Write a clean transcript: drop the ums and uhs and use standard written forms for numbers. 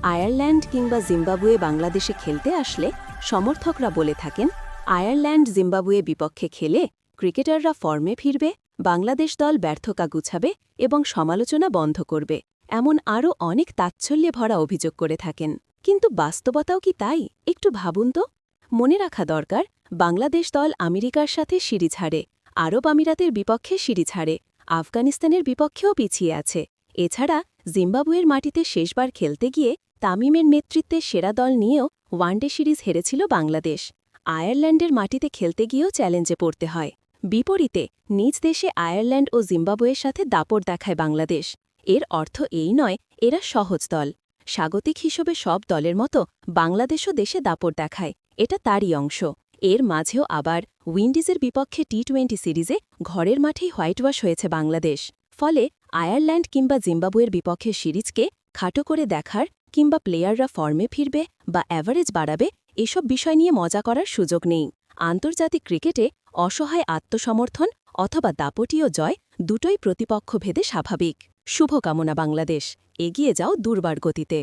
Ireland কিংবা Zimbabwe বাংলাদেশে খেলতে আসলে সমর্থকরা বলে থাকেন আয়ারল্যান্ড জিম্বাবুয়ে বিপক্ষে খেলে ক্রিকেটাররা ফর্মে ফিরবে, বাংলাদেশ দল ব্যর্থতা গুছাবে এবং সমালোচনা বন্ধ করবে, এমন আরও অনেক তাচ্ছল্যে ভরা অভিযোগ করে থাকেন। কিন্তু বাস্তবতাও কি তাই? একটু ভাবুন তো। মনে রাখা দরকার, বাংলাদেশ দল আমেরিকার সাথে সিরিজ হারে, আরব আমিরাতের বিপক্ষে সিরিজ হারে, আফগানিস্তানের বিপক্ষেও পিছিয়ে আছে। এছাড়া জিম্বাবুয়ের মাটিতে শেষবার খেলতে গিয়ে তামিমের নেতৃত্বে সেরা দল নিয়েও ওয়ানডে সিরিজ হেরেছিল বাংলাদেশ। আয়ারল্যান্ডের মাটিতে খেলতে গিয়েও চ্যালেঞ্জে পড়তে হয়। বিপরীতে নিজ দেশে আয়ারল্যান্ড ও জিম্বাবুয়ের সাথে দাপট দেখায় বাংলাদেশ। এর অর্থ এই নয় এরা সহজ দল। স্বাগতিক হিসেবে সব দলের মতো বাংলাদেশও দেশে দাপট দেখায়, এটা তারই অংশ। এর মাঝেও আবার উইন্ডিজের বিপক্ষে টি-20 সিরিজে ঘরের মাঠেই হোয়াইটওয়াশ হয়েছে বাংলাদেশ। ফলে আয়ারল্যান্ড কিংবা জিম্বাবুয়ের বিপক্ষে সিরিজকে খাটো করে দেখার কিংবা প্লেয়াররা ফর্মে ফিরবে বা অ্যাভারেজ বাড়াবে এসব বিষয় নিয়ে মজা করার সুযোগ নেই। আন্তর্জাতিক ক্রিকেটে অসহায় আত্মসমর্থন অথবা দাপটীয় জয় দুটোই প্রতিপক্ষ ভেদে স্বাভাবিক। শুভকামনা বাংলাদেশ, এগিয়ে যাও দুর্বার গতিতে।